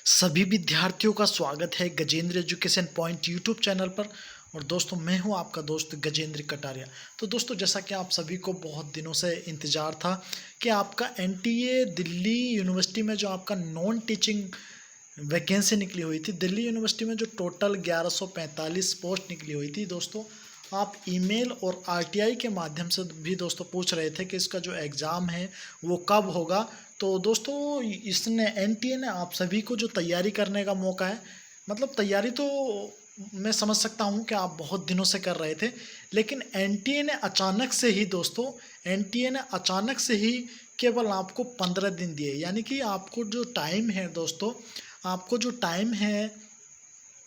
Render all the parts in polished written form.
सभी विद्यार्थियों का स्वागत है Gajendra education point YouTube channel पर। और दोस्तों, मैं हूं आपका दोस्त गजेंद्र कटारिया। तो दोस्तों, जैसा कि आप सभी को बहुत दिनों से इंतज़ार था कि आपका एनटीए दिल्ली यूनिवर्सिटी में जो आपका नॉन टीचिंग वैकेंसी निकली हुई थी, दिल्ली यूनिवर्सिटी में जो टोटल 1145 पोस्ट निकली हुई थी दोस्तों, आप ईमेल और आरटीआई के माध्यम से भी दोस्तों पूछ रहे थे कि इसका जो एग्ज़ाम है वो कब होगा। तो दोस्तों, इसने एनटीए ने आप सभी को जो तैयारी करने का मौका है, मतलब तैयारी तो मैं समझ सकता हूँ कि आप बहुत दिनों से कर रहे थे, लेकिन एनटीए ने अचानक से ही दोस्तों, एनटीए ने अचानक से ही केवल आपको 15 दिन दिए। यानी कि आपको जो टाइम है दोस्तों, आपको जो टाइम है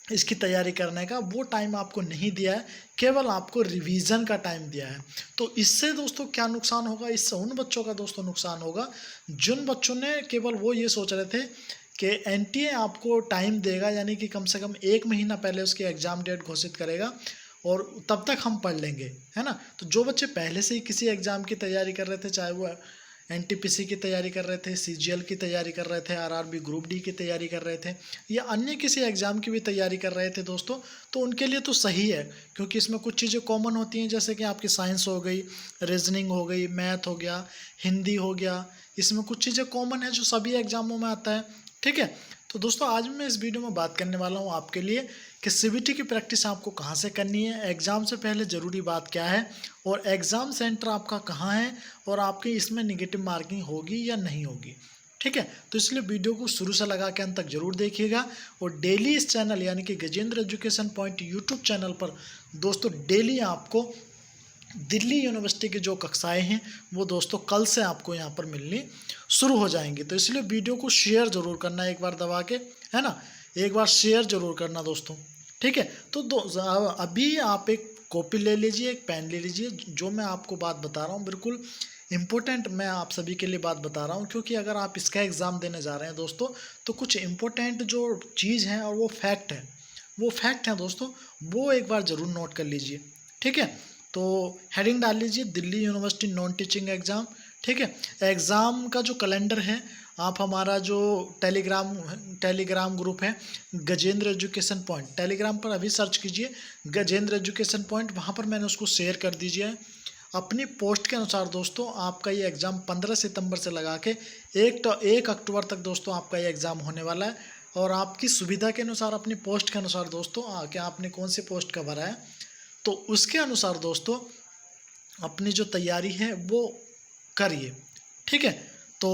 इसकी तैयारी करने का, वो टाइम आपको नहीं दिया है, केवल आपको रिवीजन का टाइम दिया है। तो इससे दोस्तों क्या नुकसान होगा? इससे उन बच्चों का दोस्तों नुकसान होगा जिन बच्चों ने केवल वो ये सोच रहे थे कि एनटीए आपको टाइम देगा, यानी कि कम से कम 1 महीना पहले उसकी एग्ज़ाम डेट घोषित करेगा और तब तक हम पढ़ लेंगे, है ना। तो जो बच्चे पहले से ही किसी एग्ज़ाम की तैयारी कर रहे थे, चाहे वो एनटीपीसी की तैयारी कर रहे थे, सीजीएल की तैयारी कर रहे थे, आरआरबी ग्रुप डी की तैयारी कर रहे थे, या अन्य किसी एग्ज़ाम की भी तैयारी कर रहे थे दोस्तों, तो उनके लिए तो सही है, क्योंकि इसमें कुछ चीज़ें कॉमन होती हैं, जैसे कि आपकी साइंस हो गई, रीजनिंग हो गई, मैथ हो गया, हिंदी हो गया। इसमें कुछ चीज़ें कॉमन है जो सभी एग्ज़ामों में आता है, ठीक है। तो दोस्तों, आज मैं इस वीडियो में बात करने वाला हूँ आपके लिए कि सीबीटी की प्रैक्टिस आपको कहाँ से करनी है, एग्ज़ाम से पहले ज़रूरी बात क्या है, और एग्ज़ाम सेंटर आपका कहाँ है, और आपकी इसमें नेगेटिव मार्किंग होगी या नहीं होगी, ठीक है। तो इसलिए वीडियो को शुरू से लगा के अंत तक जरूर देखिएगा। और डेली इस चैनल यानी कि Gajendra education point YouTube channel पर दोस्तों डेली आपको दिल्ली यूनिवर्सिटी की जो कक्षाएं हैं वो दोस्तों कल से आपको यहाँ पर मिलनी शुरू हो जाएंगी। तो इसलिए वीडियो को शेयर ज़रूर करना एक बार दबा के, है ना, एक बार शेयर ज़रूर करना दोस्तों, ठीक है। तो अभी आप एक कॉपी ले लीजिए, एक पेन ले लीजिए। जो मैं आपको बात बता रहा हूँ बिल्कुल इम्पोर्टेंट मैं आप सभी के लिए बात बता रहा हूँ, क्योंकि अगर आप इसका एग्ज़ाम देने जा रहे हैं दोस्तों, तो कुछ इम्पोर्टेंट जो चीज़ है और वो फैक्ट है, वो फैक्ट है दोस्तों, वो एक बार ज़रूर नोट कर लीजिए, ठीक है। तो हेडिंग डाल लीजिए Delhi university non teaching exam, ठीक है। एग्ज़ाम का जो कैलेंडर है, आप हमारा जो टेलीग्राम ग्रुप है गजेंद्र एजुकेशन पॉइंट, टेलीग्राम पर अभी सर्च कीजिए गजेंद्र एजुकेशन पॉइंट, वहाँ पर मैंने उसको शेयर कर दीजिए। अपनी पोस्ट के अनुसार दोस्तों आपका ये एग्ज़ाम 15 सितंबर से लगा के 1 अक्टूबर तक दोस्तों आपका ये एग्ज़ाम होने वाला है। और आपकी सुविधा के अनुसार, अपनी पोस्ट के अनुसार दोस्तों, क्या आपने कौन सी पोस्ट का भरा है, तो उसके अनुसार दोस्तों अपनी जो तैयारी है वो करिए, ठीक है। तो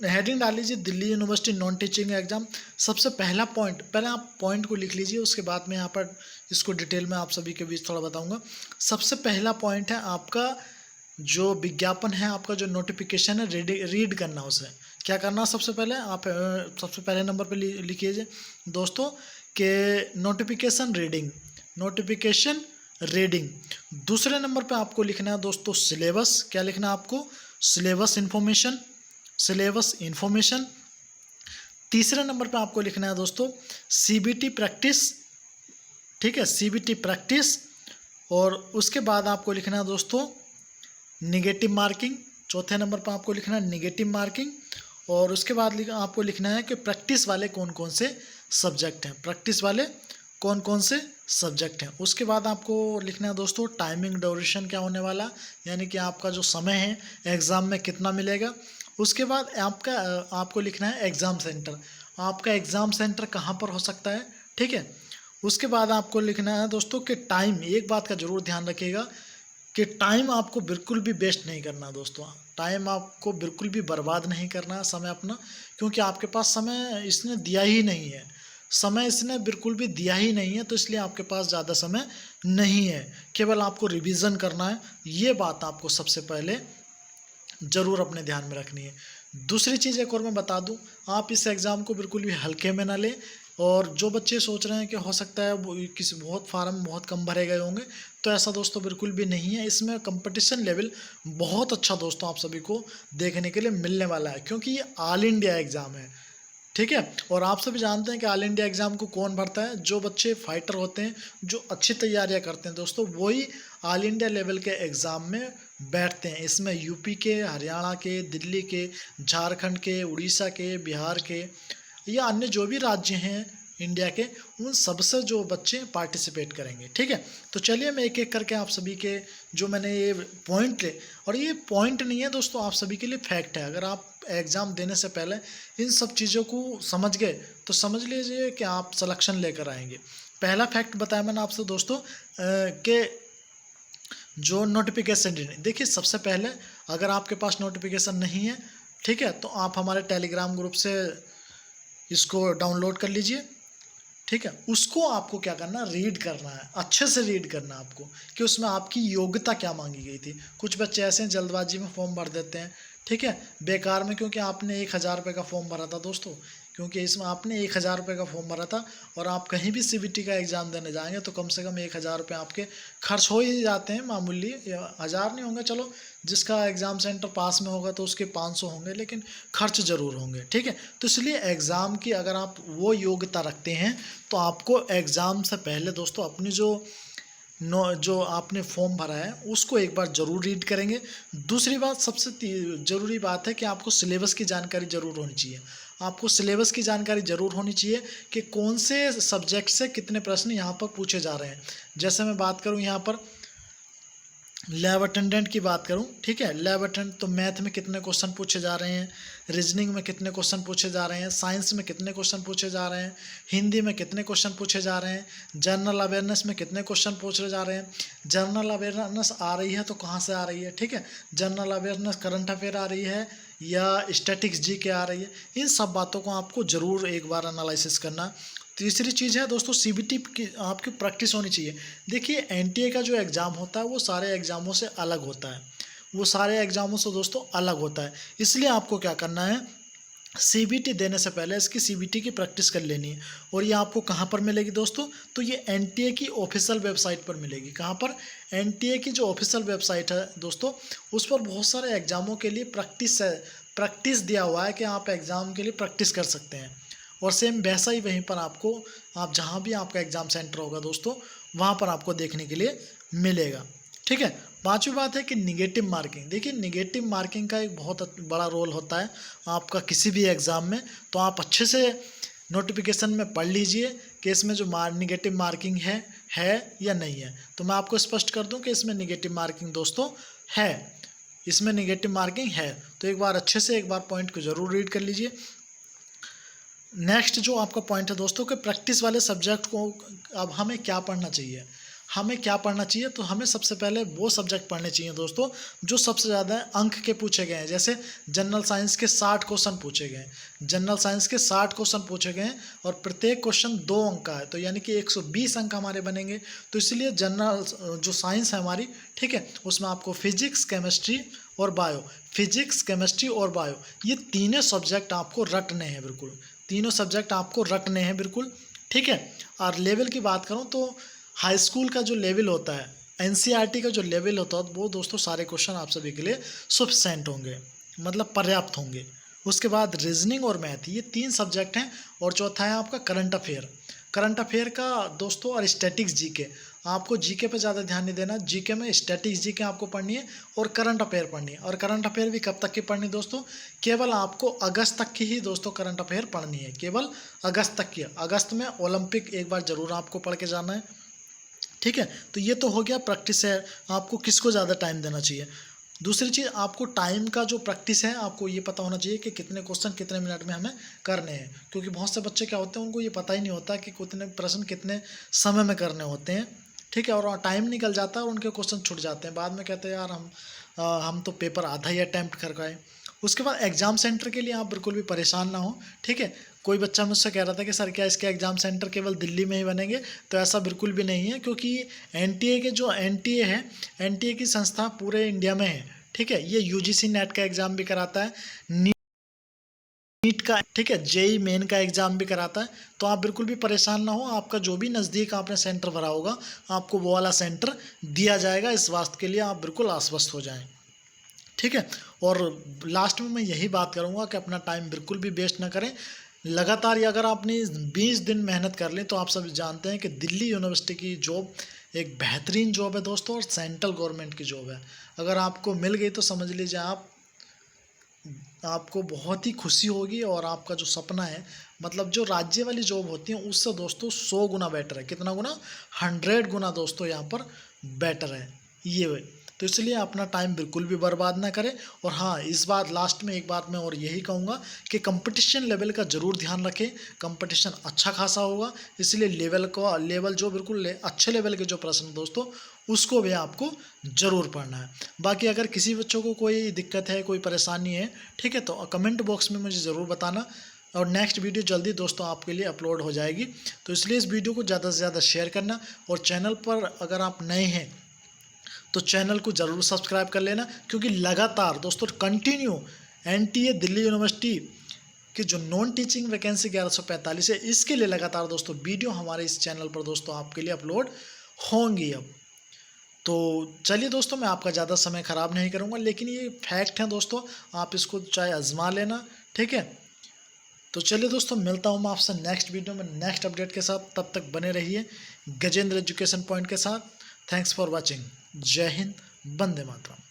हेडिंग डाल लीजिए Delhi university non teaching exam. सबसे पहला पॉइंट, पहले आप पॉइंट को लिख लीजिए, उसके बाद में यहाँ पर इसको डिटेल में आप सभी के बीच थोड़ा बताऊंगा। सबसे पहला पॉइंट है आपका जो विज्ञापन है, आपका जो नोटिफिकेशन है, रीड करना। उसे क्या करना, सबसे पहले आप सबसे पहले नंबर पर लिखिए दोस्तों के नोटिफिकेशन रीडिंग। दूसरे नंबर पे आपको लिखना है दोस्तों सिलेबस। क्या लिखना है आपको? Syllabus information. तीसरे नंबर पे आपको लिखना है दोस्तों सीबीटी प्रैक्टिस, ठीक है, सीबीटी प्रैक्टिस। और उसके बाद आपको लिखना है दोस्तों निगेटिव मार्किंग। चौथे नंबर पर आपको लिखना है निगेटिव मार्किंग। और उसके बाद आपको लिखना है कि प्रैक्टिस वाले कौन कौन से सब्जेक्ट हैं, उसके बाद आपको लिखना है दोस्तों टाइमिंग ड्यूरेशन क्या होने वाला, यानी कि आपका जो समय है एग्ज़ाम में कितना मिलेगा। उसके बाद आपको लिखना है एग्ज़ाम सेंटर, आपका एग्ज़ाम सेंटर कहाँ पर हो सकता है, ठीक है। उसके बाद आपको लिखना है दोस्तों कि टाइम, एक बात का ज़रूर ध्यान रखिएगा कि टाइम आपको बिल्कुल भी वेस्ट नहीं करना दोस्तों, टाइम आपको बिल्कुल भी बर्बाद नहीं करना समय अपना, क्योंकि आपके पास समय इसने दिया ही नहीं है, समय इसने बिल्कुल भी दिया ही नहीं है। तो इसलिए आपके पास ज़्यादा समय नहीं है, केवल आपको रिवीजन करना है। ये बात आपको सबसे पहले ज़रूर अपने ध्यान में रखनी है। दूसरी चीज़ एक और मैं बता दूं, आप इस एग्ज़ाम को बिल्कुल भी हल्के में ना लें। और जो बच्चे सोच रहे हैं कि हो सकता है वो किसी बहुत फार्म बहुत कम भरे गए होंगे, तो ऐसा दोस्तों बिल्कुल भी नहीं है। इसमें कंपटीशन लेवल बहुत अच्छा दोस्तों आप सभी को देखने के लिए मिलने वाला है, क्योंकि ये ऑल इंडिया एग्ज़ाम है, ठीक है। और आप सभी जानते हैं कि ऑल इंडिया एग्ज़ाम को कौन भरता है? जो बच्चे फाइटर होते हैं, जो अच्छी तैयारियां करते हैं दोस्तों, वही ऑल इंडिया लेवल के एग्ज़ाम में बैठते हैं। इसमें यूपी के, हरियाणा के, दिल्ली के, झारखंड के, उड़ीसा के, बिहार के, या अन्य जो भी राज्य हैं इंडिया के, उन सबसे जो बच्चे पार्टिसिपेट करेंगे। ठीक है, तो चलिए मैं एक एक करके आप सभी के जो मैंने ये पॉइंट ले, और ये पॉइंट नहीं है दोस्तों, आप सभी के लिए फैक्ट है। अगर आप एग्ज़ाम देने से पहले इन सब चीज़ों को समझ गए तो समझ लीजिए कि आप सिलेक्शन लेकर आएंगे। पहला फैक्ट बताया मैंने आपसे दोस्तों कि जो नोटिफिकेशन देखिए, सबसे पहले अगर आपके पास नोटिफिकेशन नहीं है, ठीक है, तो आप हमारे टेलीग्राम ग्रुप से इसको डाउनलोड कर लीजिए। ठीक है, उसको आपको क्या करना, रीड करना है, अच्छे से रीड करना है आपको कि उसमें आपकी योग्यता क्या मांगी गई थी। कुछ बच्चे ऐसे हैं जल्दबाजी में फॉर्म भर देते हैं, ठीक है, बेकार में, क्योंकि आपने 1000 रुपये का फॉर्म भरा था दोस्तों, क्योंकि इसमें आपने 1000 रुपये का फॉर्म भरा था, और आप कहीं भी सीबीटी का एग्ज़ाम देने जाएंगे तो कम से कम 1000 रुपये आपके खर्च हो ही जाते हैं मामूली, या 1000 नहीं होंगे, चलो जिसका एग्ज़ाम सेंटर पास में होगा तो उसके 500 होंगे, लेकिन खर्च ज़रूर होंगे। ठीक है, तो इसलिए एग्ज़ाम की अगर आप वो योग्यता रखते हैं तो आपको एग्ज़ाम से पहले दोस्तों अपनी जो आपने फॉर्म भरा है उसको एक बार ज़रूर रीड करेंगे। दूसरी बात, सबसे ज़रूरी बात है कि आपको सिलेबस की जानकारी ज़रूर होनी चाहिए। आपको सिलेबस की जानकारी ज़रूर होनी चाहिए कि कौन से सब्जेक्ट से कितने प्रश्न यहाँ पर पूछे जा रहे हैं। जैसे मैं बात करूँ यहाँ पर लैब अटेंडेंट की बात करूं, ठीक है, लैब अटेंडेंट तो मैथ में कितने क्वेश्चन पूछे जा रहे हैं, रीजनिंग में कितने क्वेश्चन पूछे जा रहे हैं, साइंस में कितने क्वेश्चन पूछे जा रहे हैं, हिंदी में कितने क्वेश्चन पूछे जा रहे हैं, जनरल अवेयरनेस में कितने क्वेश्चन पूछे जा रहे हैं। जनरल अवेयरनेस आ रही है तो कहाँ से आ रही है, ठीक है, जनरल अवेयरनेस करंट अफेयर आ रही है या स्टैटिक्स जी के आ रही है। इन सब बातों को आपको ज़रूर एक बार एनालिसिस करना। तीसरी चीज़ है दोस्तों, सीबीटी की आपकी प्रैक्टिस होनी चाहिए। देखिए, एनटीए का जो एग्ज़ाम होता है वो सारे एग्ज़ामों से अलग होता है, वो सारे एग्ज़ामों से दोस्तों अलग होता है। इसलिए आपको क्या करना है, सीबीटी देने से पहले इसकी सीबीटी की प्रैक्टिस कर लेनी है। और ये आपको कहाँ पर मिलेगी दोस्तों, तो ये एनटीए की ऑफिशियल वेबसाइट पर मिलेगी। कहाँ पर, एनटीए की जो ऑफिशियल वेबसाइट है दोस्तों, उस पर बहुत सारे एग्ज़ामों के लिए प्रैक्टिस दिया हुआ है कि आप एग्ज़ाम के लिए प्रैक्टिस कर सकते हैं। और सेम वैसा ही वहीं पर आपको, आप जहाँ भी आपका एग्ज़ाम सेंटर होगा दोस्तों, वहाँ पर आपको देखने के लिए मिलेगा। ठीक है, पांचवी बात है कि निगेटिव मार्किंग। देखिए, निगेटिव मार्किंग का एक बहुत बड़ा रोल होता है आपका किसी भी एग्ज़ाम में। तो आप अच्छे से नोटिफिकेशन में पढ़ लीजिए कि इसमें जो निगेटिव मार्किंग है या नहीं है। तो मैं आपको स्पष्ट कर दूं कि इसमें निगेटिव मार्किंग दोस्तों है, इसमें निगेटिव मार्किंग है। तो एक बार अच्छे से एक बार पॉइंट को ज़रूर रीड कर लीजिए। नेक्स्ट जो आपका पॉइंट है दोस्तों कि प्रैक्टिस वाले सब्जेक्ट को अब हमें क्या पढ़ना चाहिए, हमें क्या पढ़ना चाहिए, तो हमें सबसे पहले वो सब्जेक्ट पढ़ने चाहिए दोस्तों जो सबसे ज़्यादा अंक के पूछे गए हैं। जैसे जनरल साइंस के 60 क्वेश्चन पूछे गए हैं, जनरल साइंस के 60 क्वेश्चन पूछे गए हैं, और प्रत्येक क्वेश्चन 2 अंक का है, तो यानी कि 120 अंक हमारे बनेंगे। तो इसलिए जनरल जो साइंस है हमारी, ठीक है, उसमें आपको फिजिक्स, केमिस्ट्री और बायो, फिजिक्स, केमिस्ट्री और बायो, ये तीनों सब्जेक्ट आपको रटने हैं, बिल्कुल तीनों सब्जेक्ट आपको रटने हैं, बिल्कुल। ठीक है, और लेवल की बात करूं तो हाई स्कूल का जो लेवल होता है, एनसीईआरटी का जो लेवल होता है, वो दोस्तों सारे क्वेश्चन आप सभी के लिए सफिशिएंट होंगे, मतलब पर्याप्त होंगे। उसके बाद रीजनिंग और मैथ, ये 3 सब्जेक्ट हैं। और चौथा है आपका करंट अफेयर, करंट अफेयर का दोस्तों, और स्टैटिक्स जीके। आपको जीके पे ज़्यादा ध्यान नहीं देना, जीके में स्टैटिक्स जीके आपको पढ़नी है और करंट अफेयर पढ़नी है। और करंट अफेयर भी कब तक की पढ़नी दोस्तों, केवल आपको अगस्त तक की ही दोस्तों करंट अफेयर पढ़नी है, केवल अगस्त तक की। अगस्त में ओलंपिक एक बार ज़रूर आपको पढ़ के जाना है। ठीक है, तो ये तो हो गया प्रैक्टिस है, आपको किसको ज़्यादा टाइम देना चाहिए। दूसरी चीज़, आपको टाइम का जो प्रैक्टिस है, आपको ये पता होना चाहिए कि कितने क्वेश्चन कितने मिनट में हमें करने हैं। क्योंकि बहुत से बच्चे क्या होते हैं, उनको ये पता ही नहीं होता कि कितने प्रश्न कितने समय में करने होते हैं। ठीक है, और टाइम निकल जाता है और उनके क्वेश्चन छूट जाते हैं। बाद में कहते हैं यार हम तो पेपर आधा ही अटैम्प्ट कर पाए। उसके बाद एग्ज़ाम सेंटर के लिए आप बिल्कुल भी परेशान ना हो। ठीक है, कोई बच्चा मुझसे कह रहा था कि सर क्या इसके एग्ज़ाम सेंटर केवल दिल्ली में ही बनेंगे, तो ऐसा बिल्कुल भी नहीं है। क्योंकि एनटीए के जो एनटीए है, एनटीए की संस्था पूरे इंडिया में है। ठीक है, ये यूजीसी नेट का एग्ज़ाम भी कराता है, नीट का, ठीक है, जेई मेन का एग्ज़ाम भी कराता है। तो आप बिल्कुल भी परेशान ना हो, आपका जो भी नज़दीक आपने सेंटर भरा होगा, आपको वो वाला सेंटर दिया जाएगा। इस बात के लिए आप बिल्कुल आश्वस्त हो जाएं। ठीक है, और लास्ट में मैं यही बात करूँगा कि अपना टाइम बिल्कुल भी वेस्ट ना करें। लगातार अगर आपने 20 दिन मेहनत कर ली, तो आप सब जानते हैं कि दिल्ली यूनिवर्सिटी की जॉब एक बेहतरीन जॉब है दोस्तों, और सेंट्रल गवर्नमेंट की जॉब है। अगर आपको मिल गई तो समझ लीजिए आपको बहुत ही खुशी होगी और आपका जो सपना है, मतलब जो राज्य वाली जॉब होती है उससे दोस्तों 100 गुना बेटर है। कितना गुना? 100 गुना दोस्तों यहाँ पर बेटर है ये। तो इसलिए अपना टाइम बिल्कुल भी बर्बाद ना करें। और हाँ, इस बार लास्ट में एक बात मैं और यही कहूँगा कि कंपटीशन लेवल का ज़रूर ध्यान रखें। कंपटीशन अच्छा खासा होगा, इसलिए लेवल जो बिल्कुल अच्छे लेवल के जो प्रश्न दोस्तों, उसको भी आपको ज़रूर पढ़ना है। बाकी अगर किसी बच्चों को कोई दिक्कत है, कोई परेशानी है, ठीक है, तो कमेंट बॉक्स में मुझे ज़रूर बताना। और नेक्स्ट वीडियो जल्दी दोस्तों आपके लिए अपलोड हो जाएगी। तो इसलिए इस वीडियो को ज़्यादा से ज़्यादा शेयर करना। और चैनल पर अगर आप नए हैं तो चैनल को ज़रूर सब्सक्राइब कर लेना, क्योंकि लगातार दोस्तों कंटिन्यू एनटीए दिल्ली यूनिवर्सिटी कि जो नॉन टीचिंग वैकेंसी 1145 है, इसके लिए लगातार दोस्तों वीडियो हमारे इस चैनल पर दोस्तों आपके लिए अपलोड होंगी अब। तो चलिए दोस्तों, मैं आपका ज़्यादा समय ख़राब नहीं करूँगा, लेकिन ये फैक्ट है दोस्तों, आप इसको चाहे आजमा लेना, ठीक है। तो चलिए दोस्तों, मिलता हूँ मैं आपसे नेक्स्ट वीडियो में नेक्स्ट अपडेट के साथ। तब तक बने रहिए गजेंद्र एजुकेशन पॉइंट के साथ। Thanks for watching. जय हिंद, वंदे मातरम।